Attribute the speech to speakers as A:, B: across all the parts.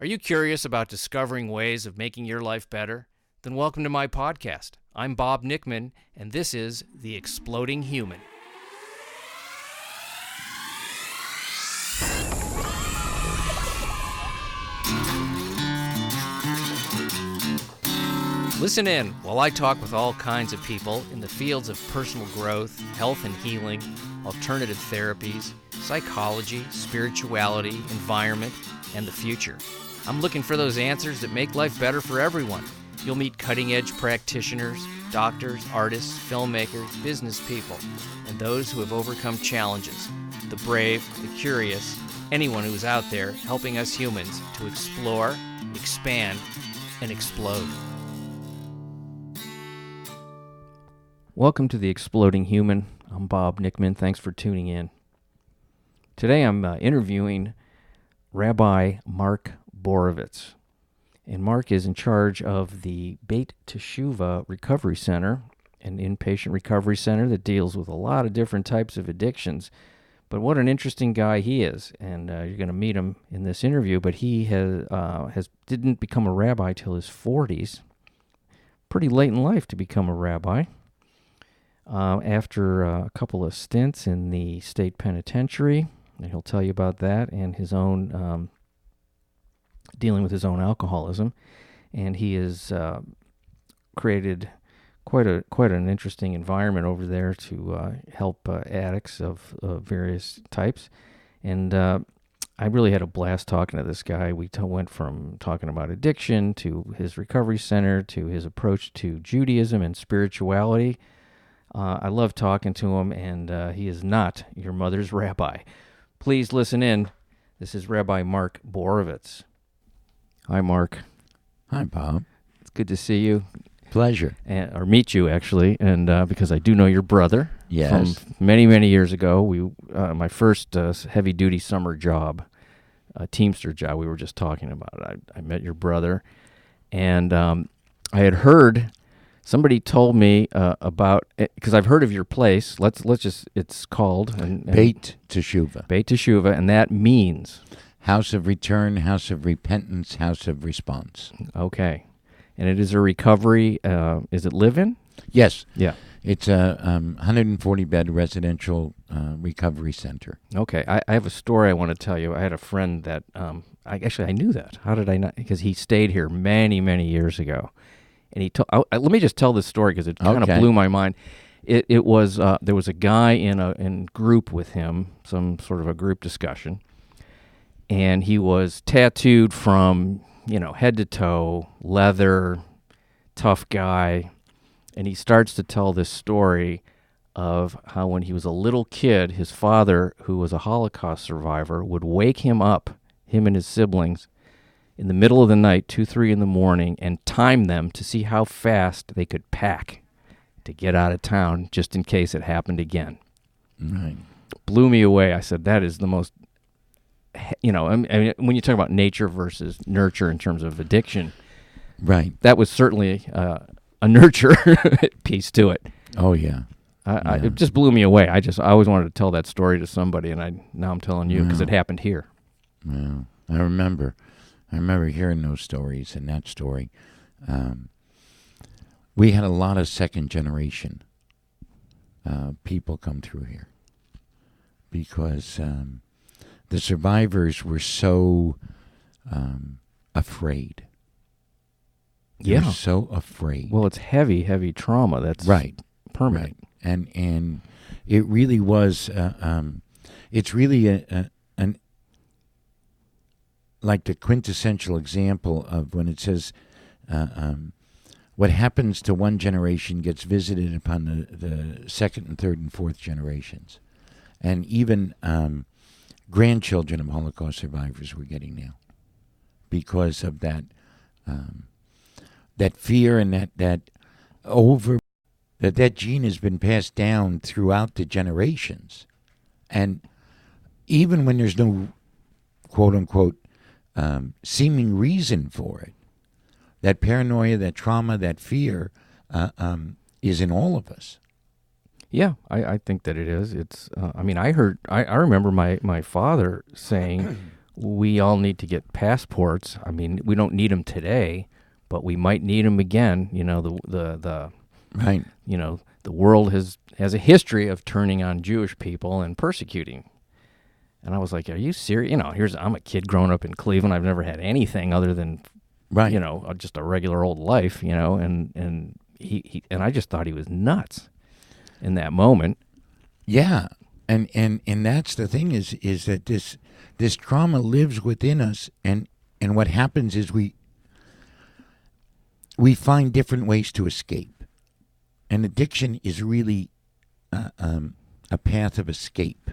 A: Are you curious about discovering ways of making your life better? Then welcome to my podcast. I'm Bob Nickman, and this is The Exploding Human. Listen in while I talk with all kinds of people in the fields of personal growth, health and healing, alternative therapies, psychology, spirituality, environment, and the future. I'm looking for those answers that make life better for everyone. You'll meet cutting-edge practitioners, doctors, artists, filmmakers, business people, and those who have overcome challenges. The brave, the curious, anyone who's out there helping us humans to explore, expand, and explode. Welcome to The Exploding Human. I'm Bob Nickman. Thanks for tuning in. Today I'm interviewing Rabbi Mark Borovitz. And Mark is in charge of the Beit T Recovery Center, an inpatient recovery center that deals with a lot of different types of addictions. But what an interesting guy he is, and you're going to meet him in this interview. But he didn't become a rabbi till his 40s. Pretty late in life to become a rabbi. After a couple of stints in the state penitentiary, and he'll tell you about that and his own dealing with his own alcoholism, and he has created quite an interesting environment over there to help addicts of various types. And I really had a blast talking to this guy. We went from talking about addiction to his recovery center to his approach to Judaism and spirituality. I love talking to him, and he is not your mother's rabbi. Please listen in. This is Rabbi Mark Borovitz. Hi, Mark.
B: Hi, Bob.
A: It's good to see you.
B: Pleasure.
A: Or meet you, actually, and because I do know your brother.
B: Yes.
A: From many, many years ago. My first heavy-duty summer job, a Teamster job, we were just talking about it. I met your brother, and I had heard... Somebody told me about, because I've heard of your place. Let's just, it's called
B: Beit T.
A: Beit T, and that means?
B: House of Return, House of Repentance, House of Response.
A: Okay. And it is a recovery, is it live-in?
B: Yes.
A: Yeah.
B: It's a 140-bed residential recovery center.
A: Okay. I have a story I want to tell you. I had a friend that, I knew that. How did I not? Because he stayed here many, many years ago. And he let me just tell this story because it kind of blew my mind. It was there was a guy in group with him, some sort of a group discussion, and he was tattooed from head to toe, leather, tough guy, and he starts to tell this story of how when he was a little kid, his father, who was a Holocaust survivor, would wake him up, him and his siblings, in the middle of the night, 2, 3 in the morning, and time them to see how fast they could pack to get out of town just in case it happened again.
B: Right.
A: Blew me away. I said, that is the most, I mean, when you talk about nature versus nurture in terms of addiction,
B: right?
A: That was certainly a nurture piece to it.
B: Oh, yeah.
A: It just blew me away. I always wanted to tell that story to somebody, and now I'm telling you because it happened here.
B: Well, I remember hearing those stories and that story. We had a lot of second-generation people come through here because the survivors were so afraid.
A: Yeah.
B: They're so afraid.
A: Well, it's heavy, heavy trauma. That's
B: right.
A: Permanent.
B: Right. And it really was, it's really like the quintessential example of when it says what happens to one generation gets visited upon the second and third and fourth generations. And even grandchildren of Holocaust survivors we're getting now because of that that fear and that gene has been passed down throughout the generations. And even when there's no quote-unquote seeming reason for it, that paranoia, that trauma, that fear is in all of us.
A: Yeah, I think that it is. It's. I remember my father saying we all need to get passports. I mean, we don't need them today, but we might need them again. You know, the
B: right.
A: You know, the world has a history of turning on Jewish people and persecuting. And I was like, "Are you serious?" You know, I'm a kid growing up in Cleveland. I've never had anything other than,
B: right.
A: You know, just a regular old life. You know, and he and I just thought he was nuts in that moment.
B: Yeah, and that's the thing is that this trauma lives within us, and what happens is we find different ways to escape, and addiction is really a path of escape.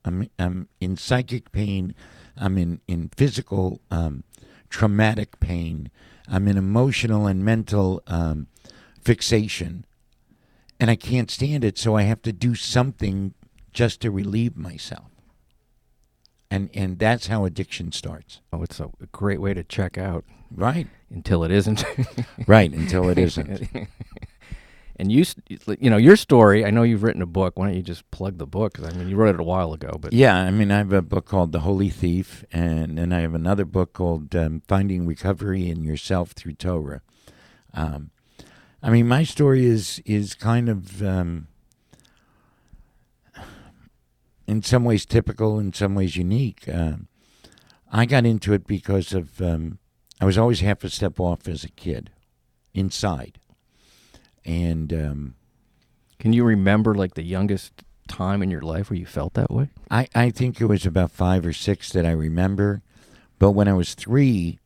B: I'm in psychic pain, I'm in physical traumatic pain, I'm in emotional and mental fixation. And I can't stand it, so I have to do something just to relieve myself. And that's how addiction starts.
A: Oh, it's a great way to check out.
B: Right.
A: Until it isn't.
B: Right, until it isn't.
A: And you know, your story, I know you've written a book. Why don't you just plug the book? 'Cause, I mean, you wrote it a while ago. But
B: yeah, I mean, I have a book called The Holy Thief, and then I have another book called Finding Recovery in Yourself Through Torah. I mean, my story is kind of, in some ways typical, in some ways unique. I got into it because of, I was always half a step off as a kid, inside. And
A: can you remember, like, the youngest time in your life where you felt that way?
B: I think it was about 5 or 6 that I remember. But when I was 3,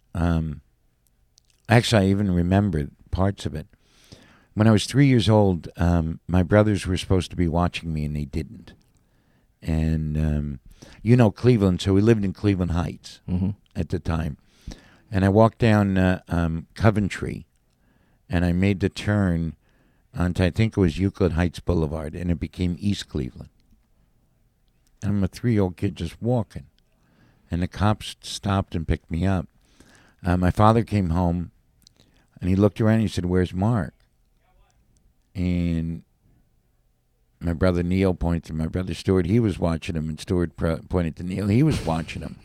B: actually, I even remember parts of it. When I was 3 years old, my brothers were supposed to be watching me, and they didn't. And, you know, Cleveland, so we lived in Cleveland Heights at the time. And I walked down Coventry, and I made the turn onto, I think it was Euclid Heights Boulevard, and it became East Cleveland. And I'm a 3-year-old kid just walking. And the cops stopped and picked me up. My father came home, and he looked around and he said, "Where's Mark?" And my brother Neil pointed to my brother Stuart. He was watching him, and Stuart pointed to Neil. He was watching him.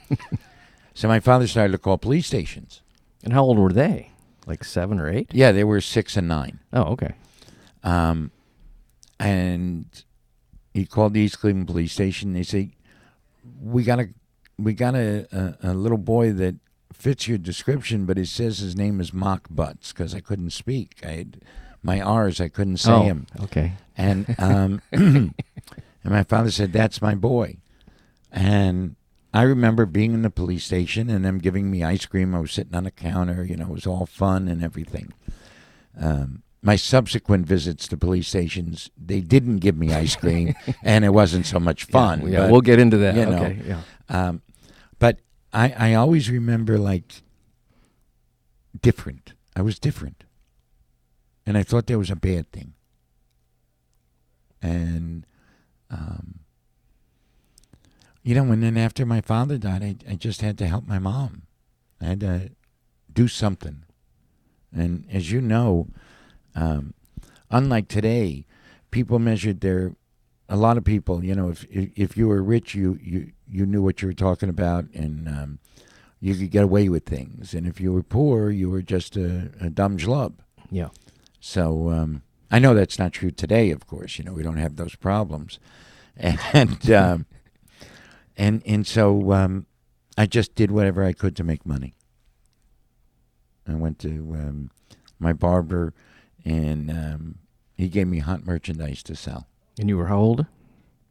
B: So my father started to call police stations.
A: And how old were they? Like 7 or 8?
B: Yeah, they were 6 and 9.
A: Oh, okay.
B: And he called the East Cleveland police station. They say, we got a little boy that fits your description, but it says his name is Mock Butts, because I couldn't speak. I had my R's, I couldn't say him.
A: Okay.
B: And and my father said, "That's my boy." And I remember being in the police station and them giving me ice cream. I was sitting on the counter. You know, it was all fun and everything. My subsequent visits to police stations, they didn't give me ice cream, and it wasn't so much fun.
A: Yeah, we'll get into that.
B: You know,
A: okay, yeah.
B: But I always remember, like, different. I was different. And I thought that was a bad thing. And, you know, and then after my father died, I just had to help my mom. I had to do something. And as you know, unlike today, people measured a lot of people, you know, if you were rich, you knew what you were talking about, and you could get away with things. And if you were poor, you were just a dumb schlub.
A: Yeah.
B: So I know that's not true today, of course. You know, we don't have those problems. And so I just did whatever I could to make money. I went to my barber, and he gave me hot merchandise to sell.
A: And you were how old?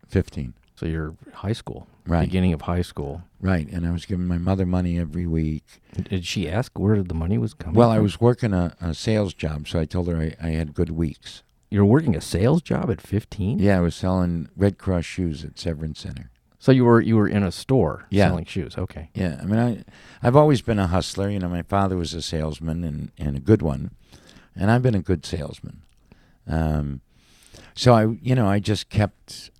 B: 15.
A: So you're high school.
B: Right.
A: Beginning of high school.
B: Right, and I was giving my mother money every week.
A: Did she ask where the money was coming
B: Well,
A: from?
B: I was working a sales job, so I told her I had good weeks.
A: You were working a sales job at 15?
B: Yeah, I was selling Red Cross shoes at Severance Center.
A: So you were in a store selling shoes. Okay.
B: Yeah, I mean, I've always been a hustler. You know, my father was a salesman and a good one, and I've been a good salesman. So I just kept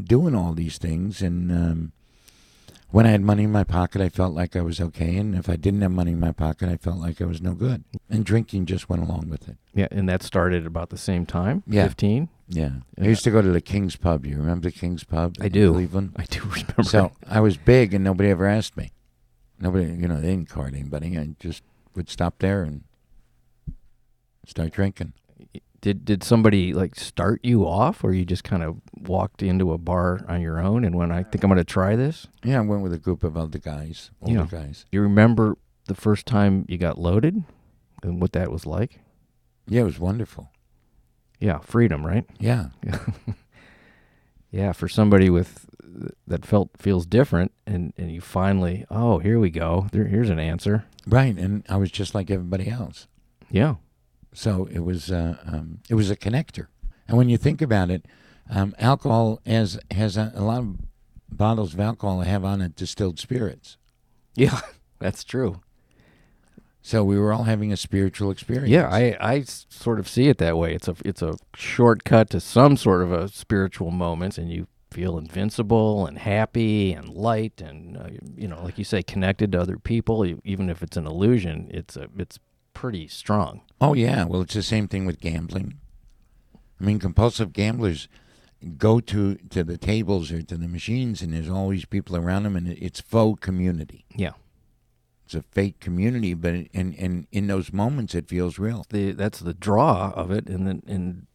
B: doing all these things, and when I had money in my pocket, I felt like I was okay, and if I didn't have money in my pocket, I felt like I was no good. And drinking just went along with it.
A: Yeah, and that started about the same time,
B: yeah.
A: 15?
B: Yeah. I used to go to the King's Pub. You remember the King's Pub?
A: I do.
B: In Cleveland?
A: I do remember.
B: So I was big, and nobody ever asked me. Nobody, they didn't card anybody. I just would stop there and start drinking.
A: Did somebody start you off, or you just kind of walked into a bar on your own and went, I think I'm going to try this?
B: Yeah, I went with a group of other guys, older guys.
A: You remember the first time you got loaded and what that was like?
B: Yeah, it was wonderful.
A: Yeah, freedom, right?
B: Yeah.
A: Yeah, for somebody that feels different, and you finally, here we go. Here's an answer.
B: Right, and I was just like everybody else.
A: Yeah.
B: So it was a connector. And when you think about it, alcohol has a lot of bottles of alcohol have on it distilled spirits.
A: Yeah, that's true.
B: So we were all having a spiritual experience.
A: Yeah, I sort of see it that way. It's a shortcut to some sort of a spiritual moment, and you feel invincible and happy and light, and like you say, connected to other people. Even if it's an illusion, it's pretty strong.
B: Oh yeah, well it's the same thing with gambling. I mean, compulsive gamblers go to the tables or to the machines, and there's always people around them, and it's faux community.
A: Yeah.
B: It's a fake community, but in those moments it feels real.
A: That's the draw of it, and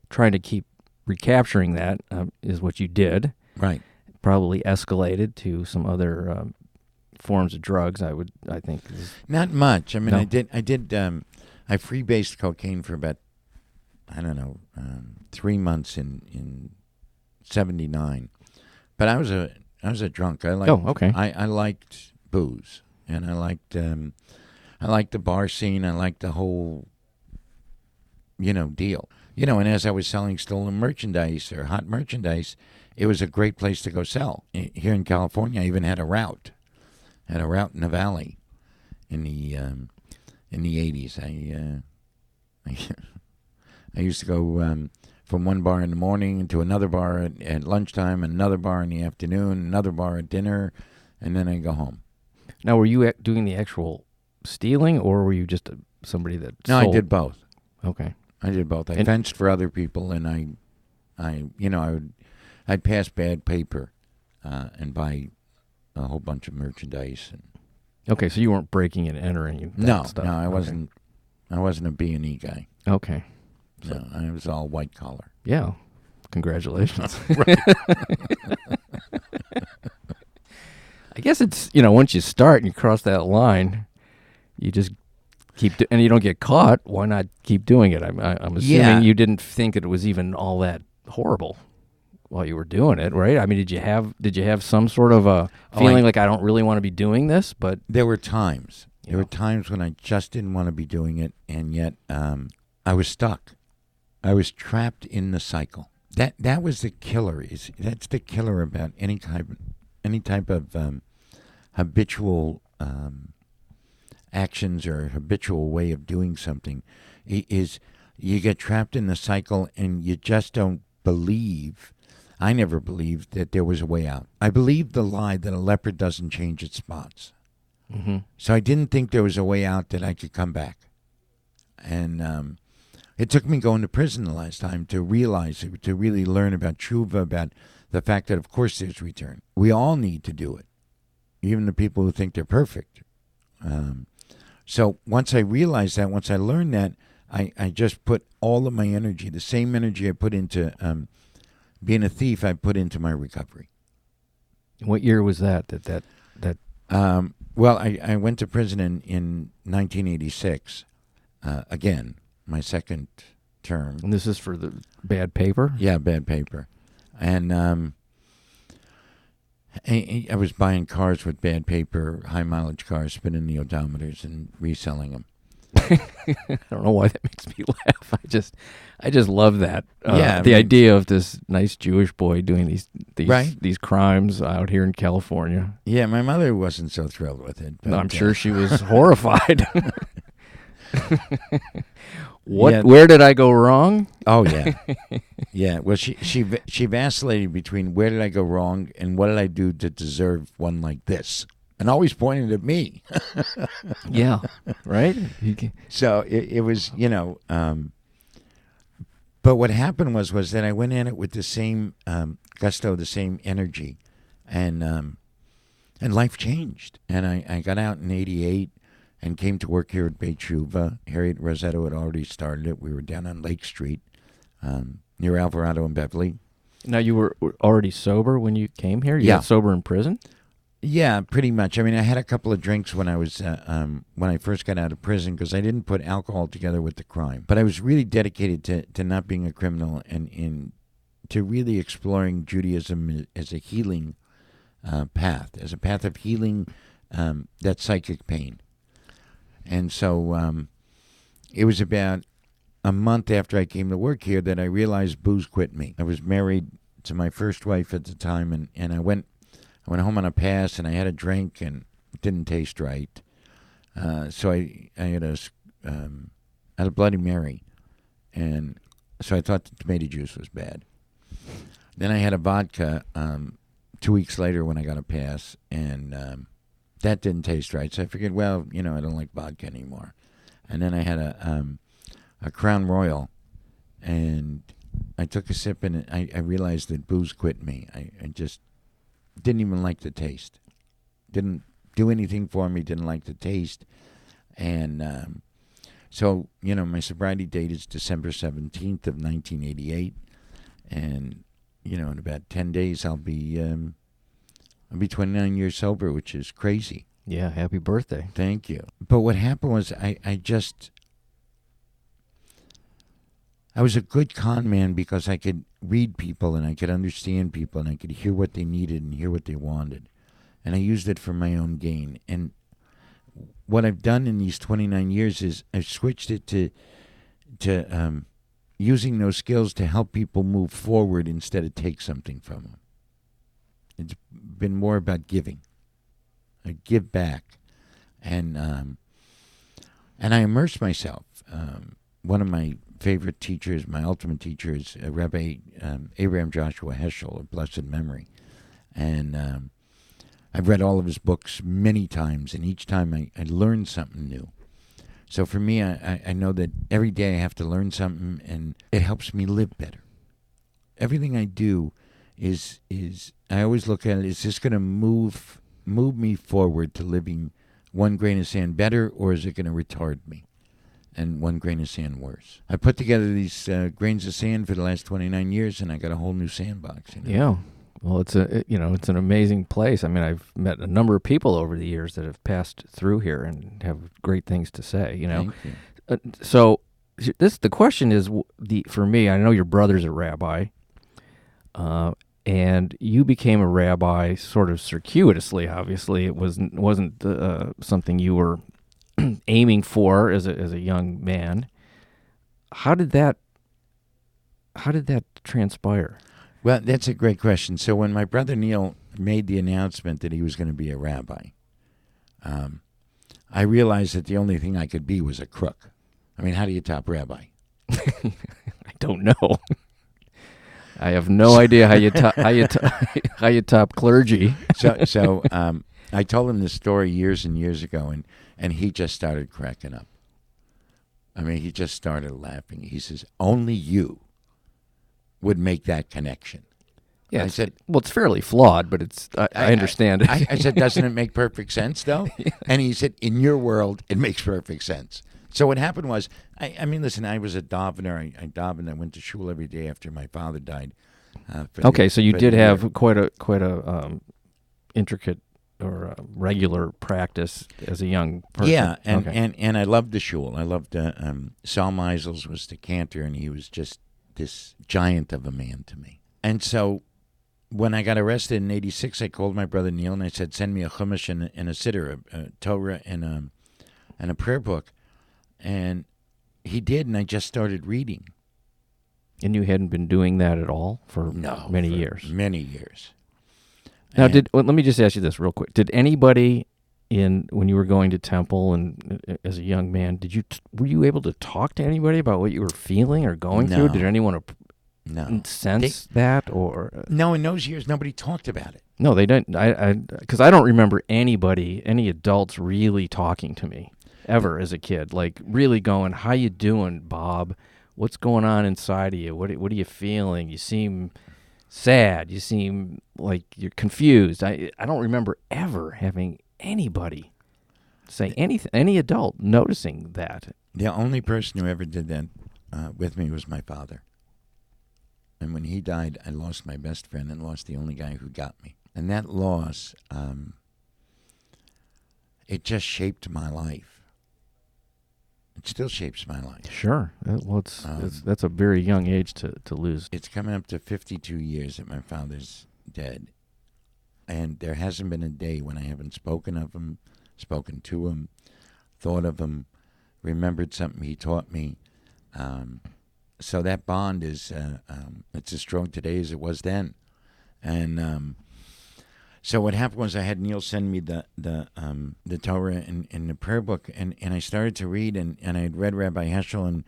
A: trying to keep recapturing that is what you did.
B: Right.
A: Probably escalated to some other forms of drugs. I think.
B: Not much. I mean,
A: No.
B: I freebased cocaine for about 3 months in '79, but I was a drunk.
A: Okay.
B: I liked booze. And I liked the bar scene. I liked the whole, deal. And as I was selling stolen merchandise or hot merchandise, it was a great place to go sell. Here in California, I even had a route. In the valley, in the '80s. I used to go from one bar in the morning to another bar at lunchtime, another bar in the afternoon, another bar at dinner, and then I go home.
A: Now, were you doing the actual stealing, or were you just somebody that
B: No,
A: sold?
B: I did both.
A: Okay.
B: I did both. I fenced for other people, and I'd pass bad paper and buy a whole bunch of merchandise.
A: Okay, so you weren't breaking and entering.
B: No,
A: stuff.
B: no, I
A: Okay.
B: wasn't. I wasn't a B&E guy.
A: Okay.
B: No, I was all white collar.
A: Yeah. Congratulations. I guess it's, once you start and you cross that line, you just keep, and you don't get caught, why not keep doing it? I'm assuming you didn't think it was even all that horrible while you were doing it, right? I mean, did you have some sort of a feeling like I don't really want to be doing this, but...
B: There were times. There were times when I just didn't want to be doing it, and yet I was stuck. I was trapped in the cycle. That was the killer. That's the killer about any type of habitual actions or habitual way of doing something. Is you get trapped in the cycle and you just don't believe. I never believed that there was a way out. I believed the lie that a leopard doesn't change its spots.
A: Mm-hmm.
B: So I didn't think there was a way out, that I could come back. And it took me going to prison the last time to realize it, to really learn about Shuva, about the fact that, of course, there's return. We all need to do it, even the people who think they're perfect. So once I realized that, once I learned that, I just put all of my energy, the same energy I put into being a thief, I put into my recovery.
A: What year was that?
B: Well, I went to prison in 1986, again, my second term.
A: And this is for the bad paper?
B: Yeah, bad paper. And I was buying cars with bad paper, high mileage cars, spinning the odometers and reselling them.
A: I don't know why that makes me laugh. I just love that.
B: The
A: idea of this nice Jewish boy doing these crimes out here in California.
B: Yeah, my mother wasn't so thrilled with it. But,
A: I'm sure she was horrified. Where did I go wrong?
B: Oh yeah, yeah. Well, she vacillated between where did I go wrong and what did I do to deserve one like this, and always pointed at me.
A: Yeah, right.
B: So it was, but But what happened was that I went in it with the same gusto, the same energy, and life changed. And I got out in '88 and came to work here at Beit Shuva. Harriet Rossetto had already started it. We were down on Lake Street, near Alvarado and Beverly.
A: Now, you were already sober when you came here? You
B: Yeah.
A: got sober in prison?
B: Yeah, pretty much. I mean, I had a couple of drinks when I first got out of prison because I didn't put alcohol together with the crime. But I was really dedicated to not being a criminal and to really exploring Judaism as a healing path, as a path of healing that psychic pain. And so it was about a month after I came to work here that I realized booze quit me. I was married to my first wife at the time, and I went home on a pass, and I had a drink, and it didn't taste right. So I had a Bloody Mary, and so I thought the tomato juice was bad. Then I had a vodka 2 weeks later when I got a pass, and that didn't taste right. So I figured, well, I don't like vodka anymore. And then I had a Crown Royal, and I took a sip, and I realized that booze quit me. I just didn't even like the taste. Didn't do anything for me, didn't like the taste. And so, my sobriety date is December 17th of 1988. And, in about 10 days, I'll be 29 years sober, which is crazy.
A: Yeah, happy birthday.
B: Thank you. But what happened was I was a good con man because I could read people and I could understand people and I could hear what they needed and hear what they wanted. And I used it for my own gain. And what I've done in these 29 years is I've switched it to using those skills to help people move forward instead of take something from them. It's been more about giving. I give back. And I immerse myself. One of my favorite teachers, my ultimate teacher, is Rabbi Abraham Joshua Heschel of blessed memory. And I've read all of his books many times, and each time I learn something new. So for me, I know that every day I have to learn something, and it helps me live better. Everything I do is I always look at it, is this going to move me forward to living one grain of sand better, or is it going to retard me? And one grain of sand worse. I put together these grains of sand for the last 29 years, and I got a whole new sandbox.
A: Yeah. Well, it's an amazing place. I mean, I've met a number of people over the years that have passed through here and have great things to say.
B: Thank you.
A: So the question is, for me, I know your brother's a rabbi, and you became a rabbi sort of circuitously. Obviously, it wasn't something you were aiming for as a young man. How did that transpire?
B: Well, that's a great question. So when my brother Neil made the announcement that he was going to be a rabbi, I realized that the only thing I could be was a crook. I mean, how do you top rabbi?
A: I don't know. I have no idea how you top clergy.
B: So I told him this story years and years ago, and he just started cracking up. I mean, he just started laughing. He says, "Only you would make that connection."
A: Yeah, I said, well, it's fairly flawed, but I understand it.
B: I said, doesn't it make perfect sense, though? Yeah. And he said, in your world, it makes perfect sense. So what happened was, I mean, listen, I was a davener. I davened. I went to shul every day after my father died.
A: So you did have quite a intricate or regular practice as a young person.
B: Yeah, and I loved the shul. I loved Saul Meisels was the cantor, and he was just this giant of a man to me. And so when I got arrested in '86, I called my brother Neil and I said, send me a chumash and a siddur, a Torah and a prayer book. And he did, and I just started reading.
A: And you hadn't been doing that at all for many years?
B: Many years.
A: Now, let me just ask you this real quick. Did anybody when you were going to temple and as a young man, were you able to talk to anybody about what you were feeling or going through? Did anyone sense that or?
B: No, in those years, nobody talked about it.
A: No, they didn't. Because I don't remember any adults really talking to me ever as a kid, like really going, "How you doing, Bob? what's going on inside of you? What are you feeling? You seem sad. You seem like you're confused. I don't remember ever having anybody say anything, any adult noticing that.
B: The only person who ever did that with me was my father. And when he died, I lost my best friend and lost the only guy who got me. And that loss, it just shaped my life. It still shapes my life.
A: Sure. Well, that's a very young age to lose.
B: It's coming up to 52 years that my father's dead. And there hasn't been a day when I haven't spoken of him, spoken to him, thought of him, remembered something he taught me. So that bond is it's as strong today as it was then. And so what happened was I had Neil send me the Torah in the prayer book, and I started to read, and I had read Rabbi Heschel, and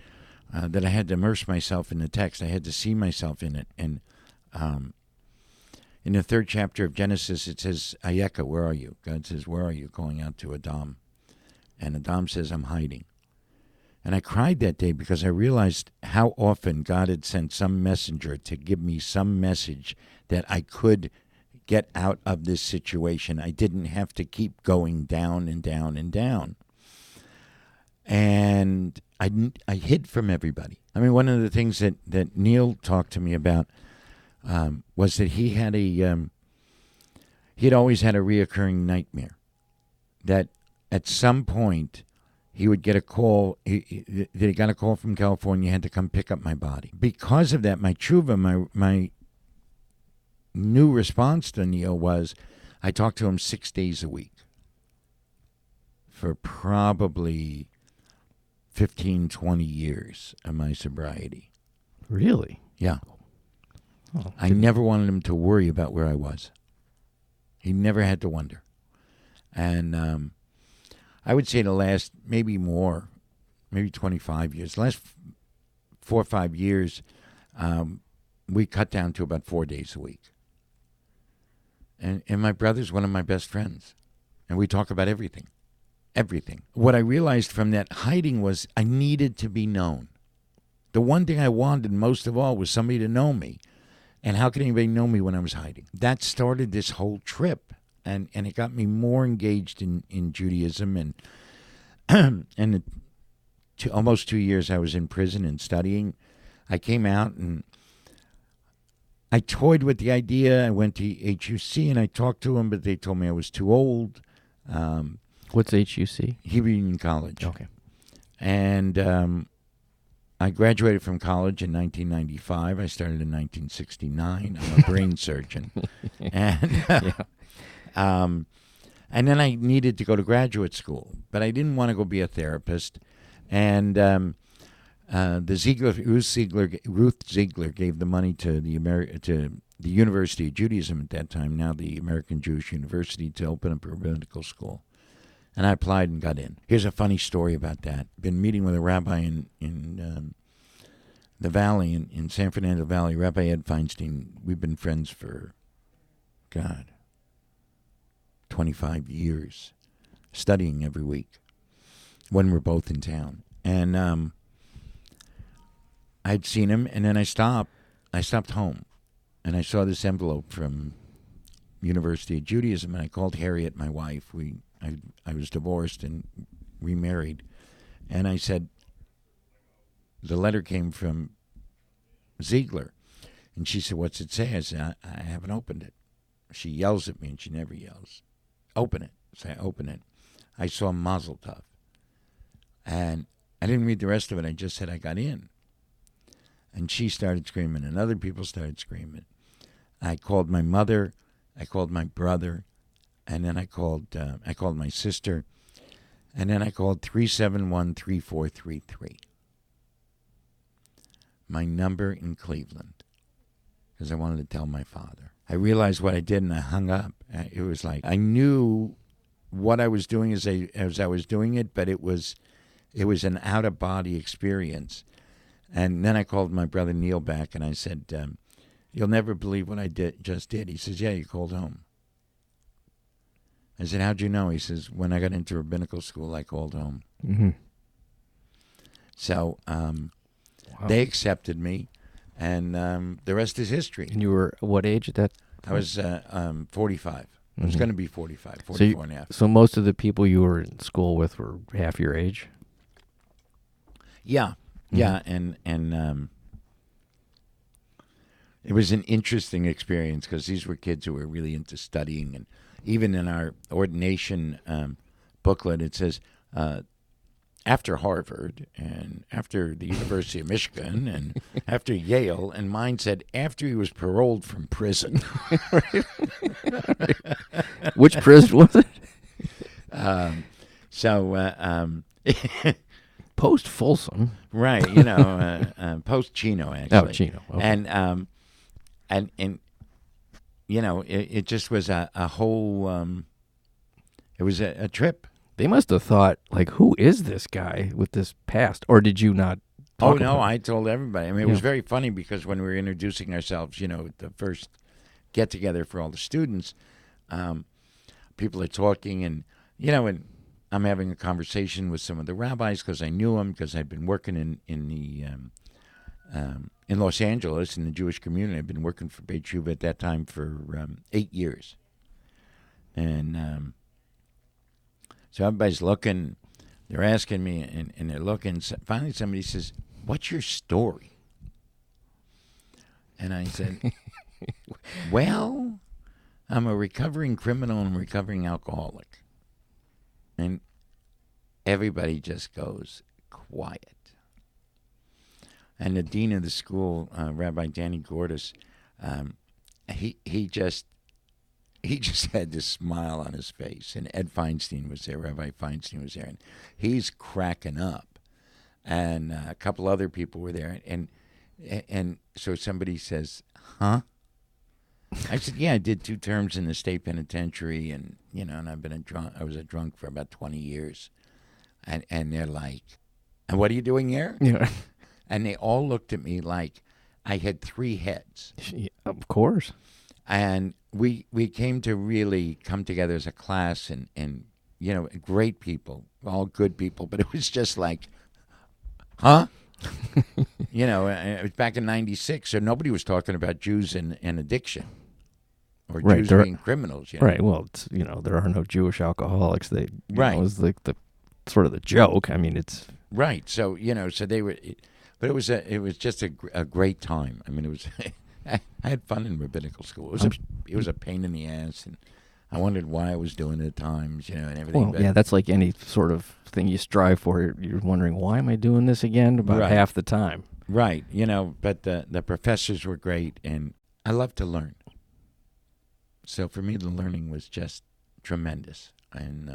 B: that I had to immerse myself in the text. I had to see myself in it. And in the 3rd chapter of Genesis, it says, Ayeka, where are you? God says, where are you? Going out to Adam. And Adam says, I'm hiding. And I cried that day because I realized how often God had sent some messenger to give me some message that I could get out of this situation. I didn't have to keep going down and down and down. And I hid from everybody. I mean, one of the things that Neil talked to me about was that he had always had a reoccurring nightmare. That at some point he would get a call. He got a call from California, had to come pick up my body. Because of that, my tshuva, my new response to Neil was, I talked to him 6 days a week for probably 15, 20 years of my sobriety.
A: Really?
B: Yeah.
A: Oh,
B: I never wanted him to worry about where I was. He never had to wonder. And I would say the last, maybe 25 years, the last 4 or 5 years, we cut down to about 4 days a week. And my brother's one of my best friends. And we talk about everything. Everything. What I realized from that hiding was I needed to be known. The one thing I wanted most of all was somebody to know me. And how could anybody know me when I was hiding? That started this whole trip. And it got me more engaged in Judaism. And almost 2 years I was in prison and studying. I came out and I toyed with the idea. I went to HUC and I talked to them, but they told me I was too old.
A: What's HUC?
B: Hebrew Union College.
A: Okay.
B: And I graduated from college in 1995. I started in 1969. I'm a brain surgeon. And then I needed to go to graduate school, but I didn't want to go be a therapist. And Ruth Ziegler gave the money to the University of Judaism at that time, now the American Jewish University, to open up a rabbinical school. And I applied and got in. Here's a funny story about that. Been meeting with a rabbi in the valley, in San Fernando Valley, Rabbi Ed Feinstein. We've been friends for, 25 years, studying every week when we're both in town. And I'd seen him, and then I stopped home, and I saw this envelope from University of Judaism, and I called Harriet, my wife. I was divorced and remarried, and I said, the letter came from Ziegler, and she said, what's it say? I said, I haven't opened it. She yells at me, and she never yells. Open it. So I open it. I saw Mazel Tov, and I didn't read the rest of it. I just said I got in. And she started screaming, and other people started screaming. I called my mother, I called my brother, and then I called my sister, and then I called 371-3433. My number in Cleveland, because I wanted to tell my father. I realized what I did, and I hung up. It was like I knew what I was doing as I was doing it, but it was an out-of-body experience. And then I called my brother Neil back, and I said, you'll never believe what I just did. He says, yeah, you called home. I said, how'd you know? He says, when I got into rabbinical school, I called home.
A: Mm-hmm.
B: So
A: Wow.
B: They accepted me, and the rest is history.
A: And you were what age at that
B: I was 45. I was going to be 45,
A: So
B: 44 and a half.
A: So most of the people you were in school with were half your age?
B: Yeah, yeah, and it was an interesting experience because these were kids who were really into studying, and even in our ordination booklet, it says after Harvard and after the University of Michigan and after Yale, and mine said after he was paroled from prison.
A: Which prison was it? Post Folsom,
B: right? Post Chino actually.
A: Oh, Chino. Okay.
B: And it just was a whole. It was a trip.
A: They must have thought, like, who is this guy with this past? Or did you not talk about it?
B: I told everybody. I mean, it was very funny because when we were introducing ourselves, the first get-together for all the students, people are talking, and, and I'm having a conversation with some of the rabbis because I knew them, because I'd been working in Los Angeles in the Jewish community. I'd been working for Beit Shuva at that time for 8 years. And so everybody's looking, they're asking me, and they're looking. So finally, somebody says, "What's your story?" And I said, "Well, I'm a recovering criminal and recovering alcoholic." And everybody just goes quiet. And the dean of the school, Rabbi Danny Gordis, he just had this smile on his face. And Ed Feinstein was there, Rabbi Feinstein was there, and he's cracking up. And a couple other people were there, and so somebody says, "Huh?" I said, "Yeah, I did 2 terms in the state penitentiary, and and I was a drunk for about 20 years." And they're like, "And what are you doing here?"
A: Yeah.
B: And they all looked at me like I had 3 heads.
A: Yeah, of course.
B: And we came to really come together as a class, and great people, all good people, but it was just like, huh? It was back in '96, so nobody was talking about Jews and addiction, or
A: Right,
B: Jews being criminals.
A: Right. Well, it's, there are no Jewish alcoholics. They
B: Right.
A: It was like the sort of the joke. I mean, it's
B: right. So so they were, but it was just a great time. I mean, it was. I had fun in rabbinical school. It was a pain in the ass, and I wondered why I was doing it at times, and everything.
A: Well, yeah, that's like any sort of thing you strive for. You're wondering, why am I doing this again? About half the time.
B: Right, but the professors were great, and I love to learn. So for me, the learning was just tremendous, and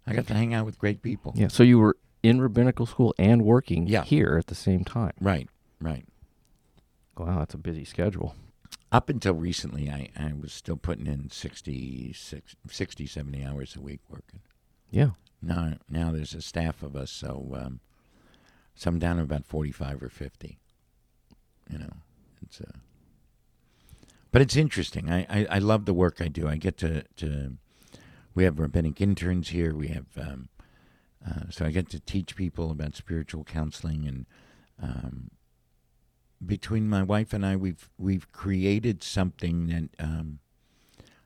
B: I got to hang out with great people.
A: Yeah, so you were in rabbinical school and working here at the same time.
B: Right.
A: Wow, that's a busy schedule.
B: Up until recently, I was still putting in 60, 70 hours a week working.
A: Yeah.
B: Now there's a staff of us, so I'm down to about 45 or 50. It's but it's interesting. I love the work I do. I get to we have rabbinic interns here. We have so I get to teach people about spiritual counseling, and between my wife and I, we've created something that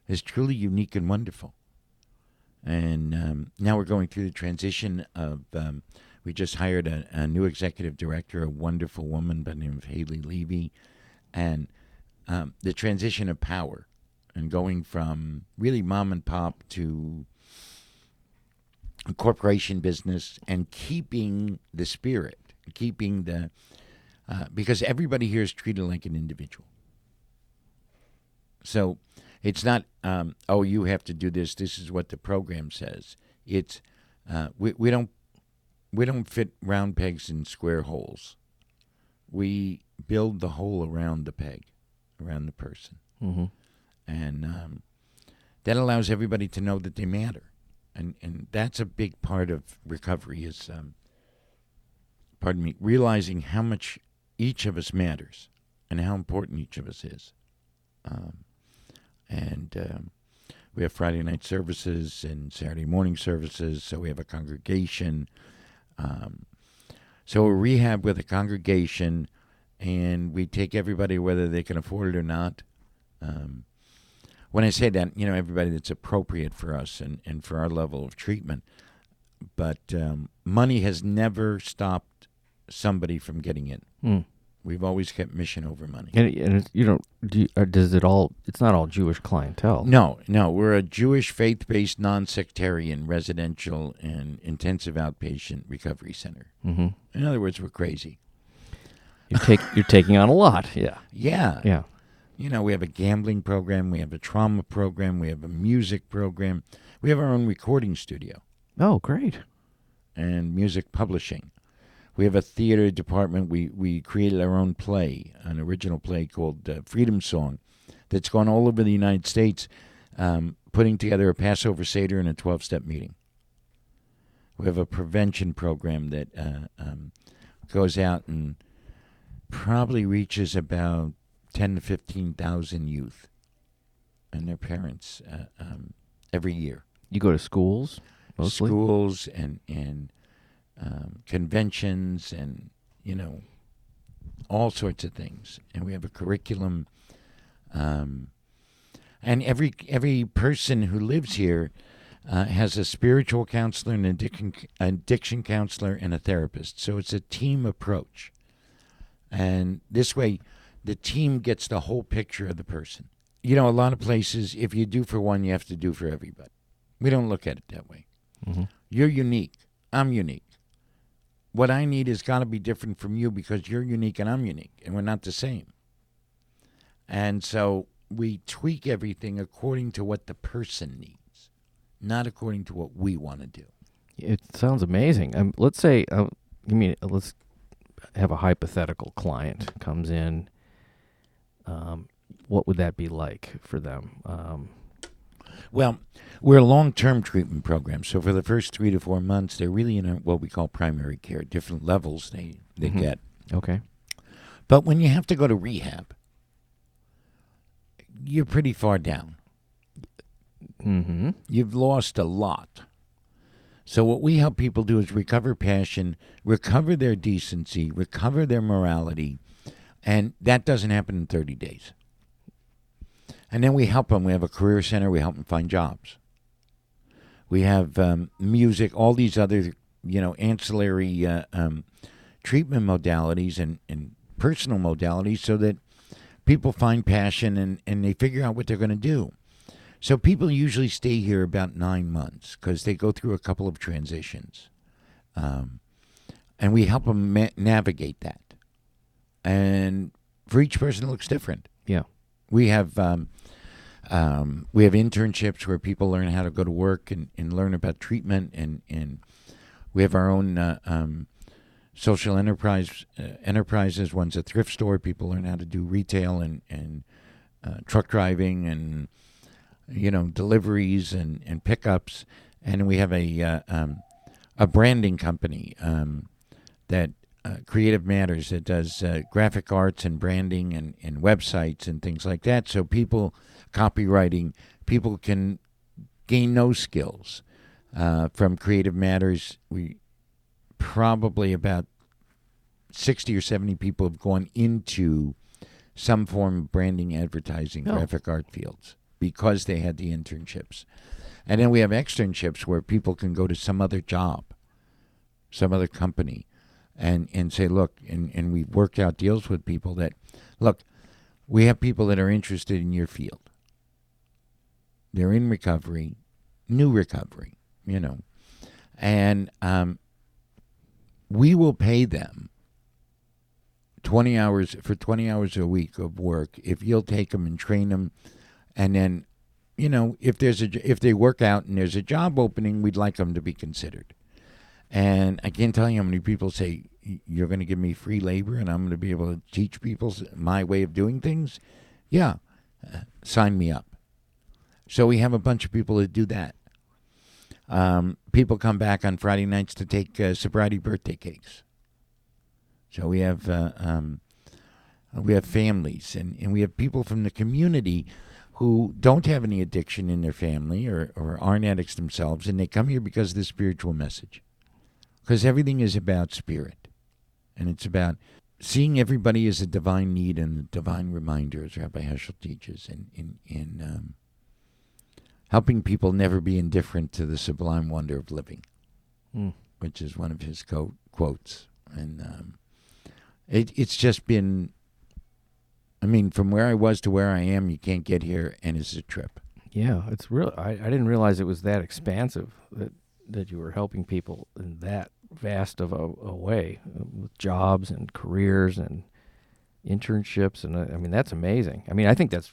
B: is truly unique and wonderful. And now we're going through the transition of. We just hired a new executive director, a wonderful woman by the name of Haley Levy, and the transition of power, and going from really mom and pop to a corporation business, and keeping the spirit, keeping the. Because everybody here is treated like an individual. So it's not, you have to do this. This is what the program says. It's we don't fit round pegs in square holes. We build the hole around the peg, around the person, and that allows everybody to know that they matter, and that's a big part of recovery. Is realizing how much each of us matters and how important each of us is. We have Friday night services and Saturday morning services, so we have a congregation. So a rehab with a congregation, and we take everybody whether they can afford it or not. When I say that, everybody that's appropriate for us and for our level of treatment. But money has never stopped somebody from getting in.
A: Mm.
B: We've always kept mission over money.
A: And does it all? It's not all Jewish clientele.
B: No. We're a Jewish faith-based, non-sectarian, residential and intensive outpatient recovery center.
A: Mm-hmm.
B: In other words, we're crazy.
A: You're taking on a lot. Yeah.
B: Yeah. We have a gambling program. We have a trauma program. We have a music program. We have our own recording studio.
A: Oh, great.
B: And music publishing. We have a theater department. We created our own play, an original play called Freedom Song, that's gone all over the United States, putting together a Passover Seder and a 12-step meeting. We have a prevention program that goes out and probably reaches about 10 to 15,000 youth and their parents every year.
A: You go to schools, mostly?
B: Schools and conventions and, all sorts of things. And we have a curriculum. And every person who lives here has a spiritual counselor, an addiction counselor, and a therapist. So it's a team approach. And this way, the team gets the whole picture of the person. A lot of places, if you do for one, you have to do for everybody. We don't look at it that way.
A: Mm-hmm.
B: You're unique. I'm unique. What I need has got to be different from you because you're unique and I'm unique, and we're not the same. And so we tweak everything according to what the person needs, not according to what we want to do.
A: It sounds amazing. Let's say, let's have a hypothetical client comes in. What would that be like for them?
B: Well, we're a long-term treatment program, so for the first 3 to 4 months, they're really in what we call primary care, different levels they
A: Mm-hmm.
B: get.
A: Okay.
B: But when you have to go to rehab, you're pretty far down.
A: Mm-hmm.
B: You've lost a lot. So what we help people do is recover passion, recover their decency, recover their morality, and that doesn't happen in 30 days. And then we help them. We have a career center. We help them find jobs. We have music, all these other, ancillary treatment modalities and personal modalities so that people find passion and they figure out what they're going to do. So people usually stay here about 9 months because they go through a couple of transitions. And we help them navigate that. And for each person, it looks different.
A: Yeah.
B: We have internships where people learn how to go to work and learn about treatment, and we have our own social enterprises. One's a thrift store. People learn how to do retail and truck driving and deliveries and pickups. And we have a branding company that Creative Matters that does graphic arts and branding and websites and things like that. So copywriting, people can gain those skills from Creative Matters. We probably about 60 or 70 people have gone into some form of branding, advertising, graphic art fields because they had the internships. And then we have externships where people can go to some other job, some other company, and say, look, and we've worked out deals with people that, look, we have people that are interested in your field. They're in recovery, new recovery, and we will pay them 20 hours a week of work if you'll take them and train them, and then, if they work out and there's a job opening, we'd like them to be considered. And I can't tell you how many people say, you're going to give me free labor and I'm going to be able to teach people my way of doing things? Yeah, sign me up. So we have a bunch of people that do that. People come back on Friday nights to take sobriety birthday cakes. So we have families and we have people from the community who don't have any addiction in their family or aren't addicts themselves, and they come here because of the spiritual message. Because everything is about spirit. And it's about seeing everybody as a divine need and a divine reminder, as Rabbi Heschel teaches, in helping people never be indifferent to the sublime wonder of living, which is one of his quotes. And it's just been, I mean, from where I was to where I am, you can't get here, and it's a trip.
A: Yeah, it's real. I didn't realize it was that expansive, that you were helping people in that vast of a way, with jobs and careers and internships. And I mean, that's amazing. I mean, I think that's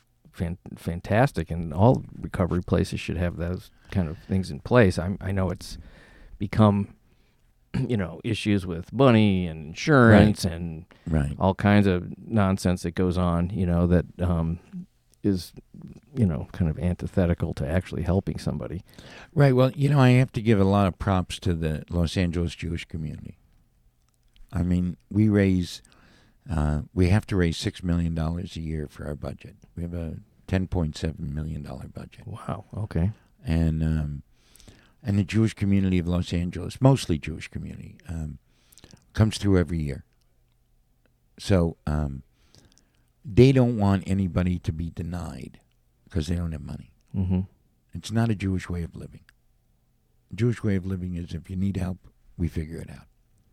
A: fantastic, and all recovery places should have those kind of things in place. I know it's become, issues with money and insurance and all kinds of nonsense that goes on, that is, kind of antithetical to actually helping somebody.
B: Right. Well, I have to give a lot of props to the Los Angeles Jewish community. I mean, we have to raise $6 million a year for our budget. We have a $10.7 million budget.
A: Wow. Okay.
B: And the Jewish community of Los Angeles, mostly Jewish community, comes through every year. So they don't want anybody to be denied because they don't have money.
A: Mm-hmm.
B: It's not a Jewish way of living. A Jewish way of living is if you need help, we figure it out.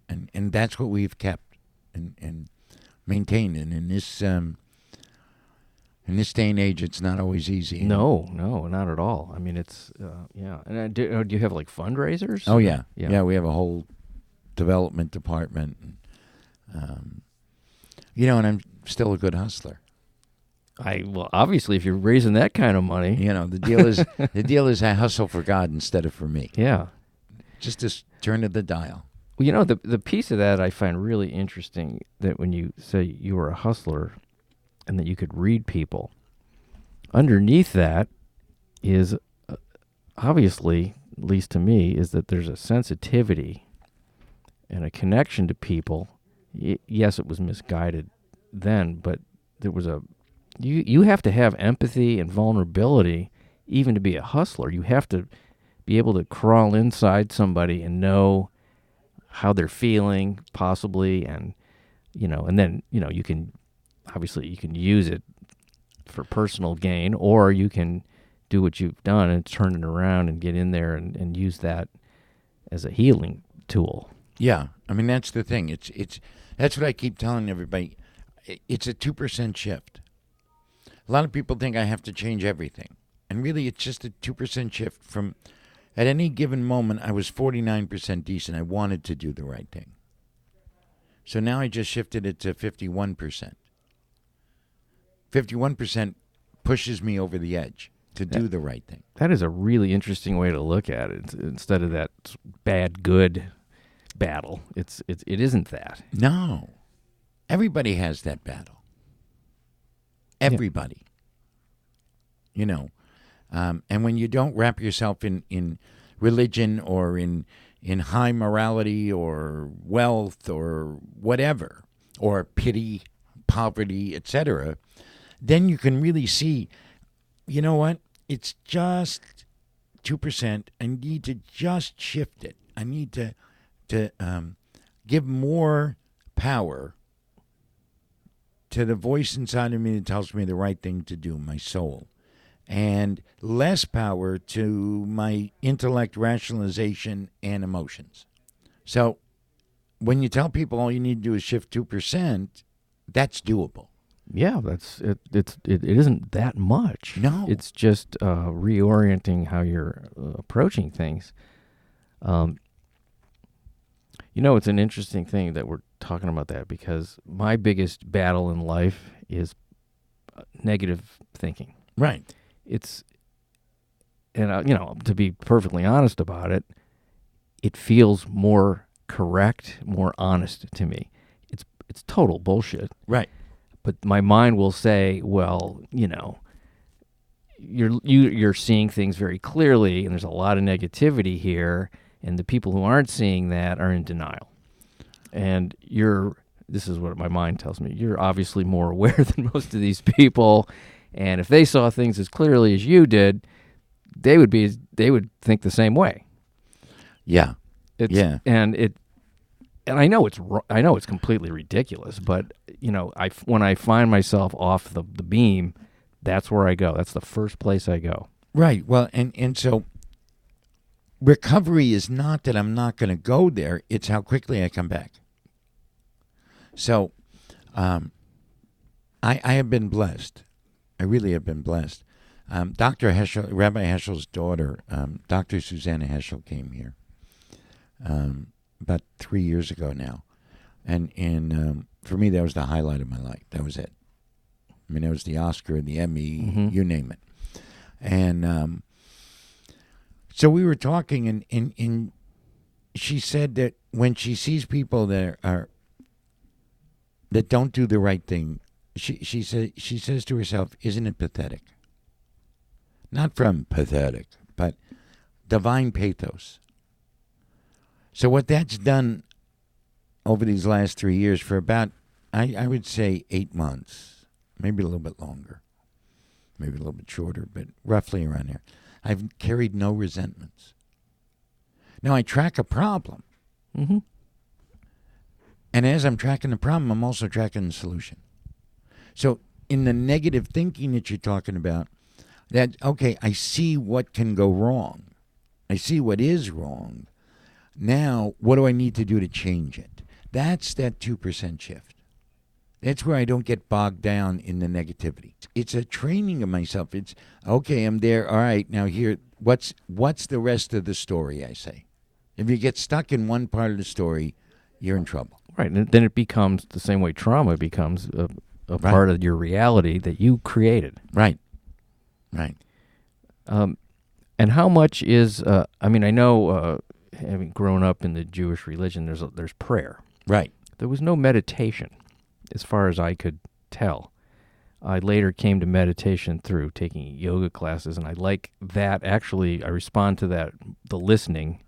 B: And that's what we've kept and maintained. And in this day and age, it's not always easy.
A: No, not at all. I mean, it's, yeah. And do you have, like, fundraisers?
B: Oh, yeah. Yeah, we have a whole development department. And, and I'm still a good hustler.
A: Well, obviously, if you're raising that kind of money.
B: The deal is I hustle for God instead of for me.
A: Yeah.
B: Just to turn of the dial.
A: Well, the piece of that I find really interesting, that when you say you were a hustler and that you could read people, underneath that is, obviously, at least to me, is that there's a sensitivity and a connection to people. Yes, it was misguided then, but there was you have to have empathy and vulnerability even to be a hustler. You have to be able to crawl inside somebody and know how they're feeling, possibly, and and then you can use it for personal gain, or you can do what you've done and turn it around and get in there and use that as a healing tool.
B: Yeah, I mean, that's the thing. It's that's what I keep telling everybody. It's a 2% shift. A lot of people think I have to change everything, and really, it's just a 2% shift from. At any given moment, I was 49% decent. I wanted to do the right thing. So now I just shifted it to 51%. 51% pushes me over the edge to do the right thing.
A: That is a really interesting way to look at it. Instead of that bad-good battle, it isn't that.
B: No. Everybody has that battle. Everybody. Yeah. And when you don't wrap yourself in religion or in high morality or wealth or whatever, or pity, poverty, etc., then you can really see, you know what? It's just 2%. I need to just shift it. I need to give more power to the voice inside of me that tells me the right thing to do, my soul. And less power to my intellect, rationalization, and emotions. So when you tell people all you need to do is shift 2%, that's doable.
A: Yeah, it isn't that much.
B: No.
A: It's just reorienting how you're approaching things. It's an interesting thing that we're talking about that, because my biggest battle in life is negative thinking.
B: Right.
A: To be perfectly honest about it, it feels more correct, more honest to me. It's total bullshit.
B: Right.
A: But my mind will say, well, you're seeing things very clearly, and there's a lot of negativity here, and the people who aren't seeing that are in denial. And this is what my mind tells me, you're obviously more aware than most of these people. And if they saw things as clearly as you did, they would think the same way.
B: Yeah.
A: And and I know it's completely ridiculous, but when I find myself off the beam, that's where I go. That's the first place I go.
B: Right. Well, and so recovery is not that I'm not going to go there. It's how quickly I come back. So I have been blessed. I really have been blessed. Dr. Heschel, Rabbi Heschel's daughter, Dr. Susanna Heschel, came here about 3 years ago now. And for me, that was the highlight of my life. That was it. I mean, that was the Oscar, the Emmy, you name it. And so we were talking, and she said that when she sees people that don't do the right thing, she says to herself, "Isn't it pathetic?" Not from pathetic, but divine pathos. So what that's done over these last 3 years for about, I would say 8 months, maybe a little bit longer, maybe a little bit shorter, but roughly around there. I've carried no resentments. Now I track a problem.
A: Mm-hmm.
B: And as I'm tracking the problem, I'm also tracking the solution. So in the negative thinking that you're talking about, that, okay, I see what can go wrong. I see what is wrong. Now, what do I need to do to change it? That's that 2% shift. That's where I don't get bogged down in the negativity. It's a training of myself. It's, okay, I'm there. All right, now here, what's the rest of the story, I say. If you get stuck in one part of the story, you're in trouble.
A: Right, and then it becomes the same way trauma becomes a part of your reality that you created.
B: Right.
A: And how much is, I know having grown up in the Jewish religion, there's prayer.
B: Right.
A: There was no meditation, as far as I could tell. I later came to meditation through taking yoga classes, and I like that. Actually, I respond to that, the listening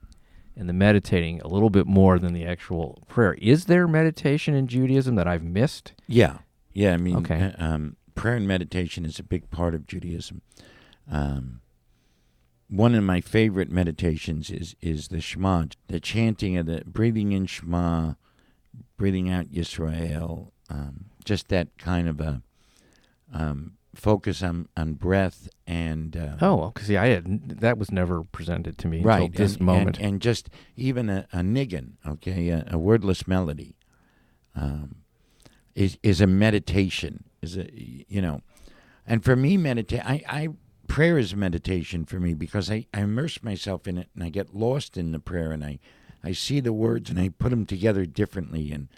A: and the meditating, a little bit more than the actual prayer. Is there meditation in Judaism that I've missed?
B: Yeah. I mean,
A: okay.
B: Prayer and meditation is a big part of Judaism. One of my favorite meditations is the Shema, the chanting of the breathing in Shema, breathing out Yisrael, just that kind of a focus on breath and
A: because that was never presented to me until this moment.
B: And just even a niggun, okay, a wordless melody, is a meditation. And for me, prayer is meditation for me because I immerse myself in it and I get lost in the prayer and I see the words and I put them together differently. And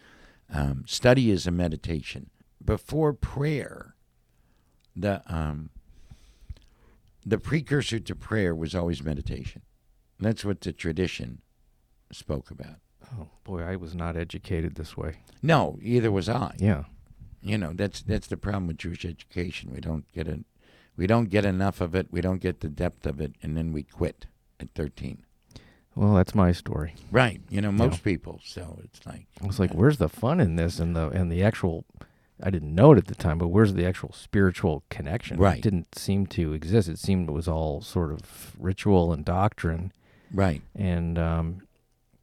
B: study is a meditation. Before prayer, the precursor to prayer was always meditation. That's what the tradition spoke about.
A: Oh boy, I was not educated this way.
B: No, either was I.
A: Yeah,
B: that's the problem with Jewish education. We don't get enough of it. We don't get the depth of it, and then we quit at 13.
A: Well, that's my story.
B: Right. Most people. So it's like
A: I was like, where's the fun in this and the actual? I didn't know it at the time, but where's the actual spiritual connection?
B: Right.
A: It didn't seem to exist. It seemed it was all sort of ritual and doctrine.
B: Right.
A: And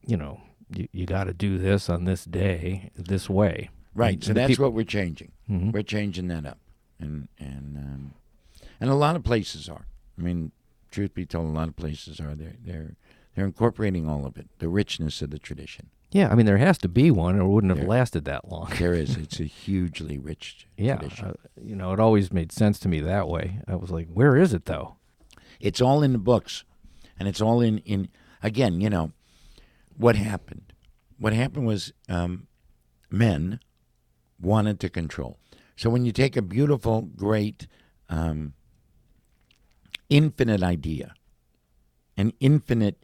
A: you got to do this on this day this way.
B: Right. So that's what we're changing.
A: Mm-hmm.
B: We're changing that up, and a lot of places are. I mean, truth be told, a lot of places are. They're incorporating all of it, the richness of the tradition.
A: Yeah, I mean, there has to be one, or it wouldn't have lasted that long.
B: There is. It's a hugely rich tradition.
A: It always made sense to me that way. I was like, where is it, though?
B: It's all in the books, and it's all in again, what happened? What happened was men wanted to control. So when you take a beautiful, great, infinite idea, an infinite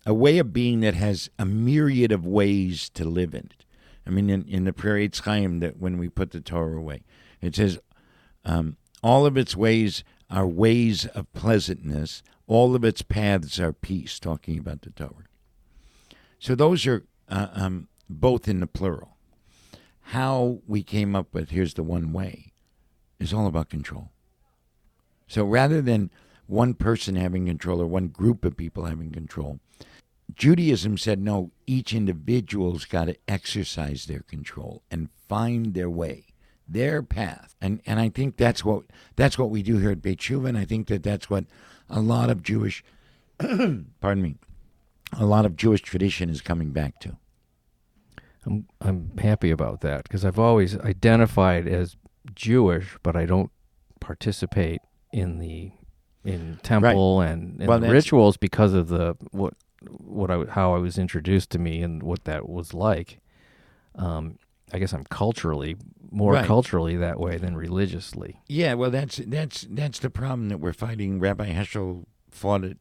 B: a way of being that has a myriad of ways to live in it. I mean, in the Prayer Eitz Chaim, that when we put the Torah away, it says, all of its ways are ways of pleasantness, all of its paths are peace, talking about the Torah. So those are both in the plural. How we came up with, here's the one way, is all about control. So rather than one person having control or one group of people having control, Judaism said, no, each individual's got to exercise their control and find their way, their path. And I think that's what we do here at Beit Shuva, and I think that's what a lot of Jewish, pardon me, a lot of Jewish tradition is coming back to.
A: I'm happy about that, because I've always identified as Jewish, but I don't participate in temple and the rituals because of how I was introduced to me and what that was like. I guess I'm more culturally that way than religiously.
B: Yeah, well, that's the problem that we're fighting. Rabbi Heschel fought it.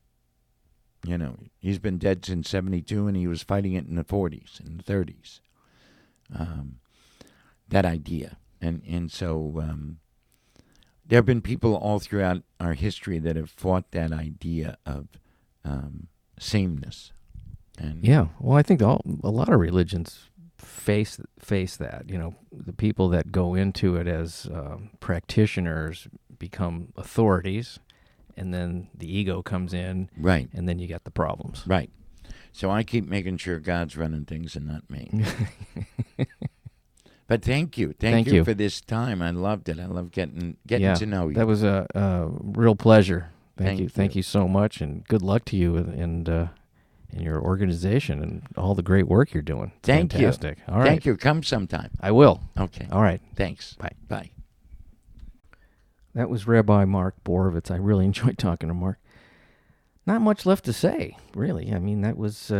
B: You know, he's been dead since 1972, and he was fighting it in the 40s and the 30s. That idea, and so there have been people all throughout our history that have fought that idea of sameness. And
A: yeah, well, I think a lot of religions face that. You know, the people that go into it as practitioners become authorities, and then the ego comes in,
B: right,
A: and then you get the problems.
B: Right. So I keep making sure God's running things and not me. But thank you for this time. I loved it. I love getting to know you.
A: That was a real pleasure. Thank you so much, and good luck to you and your organization and all the great work you're doing. It's fantastic.
B: You.
A: All right.
B: Thank you. Come sometime.
A: I will.
B: Okay.
A: All right.
B: Thanks.
A: Bye.
B: Bye.
A: That was Rabbi Mark Borovitz. I really enjoyed talking to Mark. Not much left to say, really. I mean, that was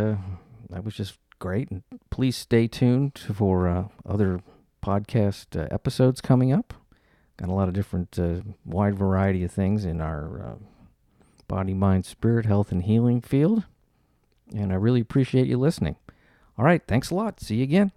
A: just great. And please stay tuned for other podcast episodes coming up. Got a lot of different, wide variety of things in our body, mind, spirit, health, and healing field. And I really appreciate you listening. All right, thanks a lot. See you again.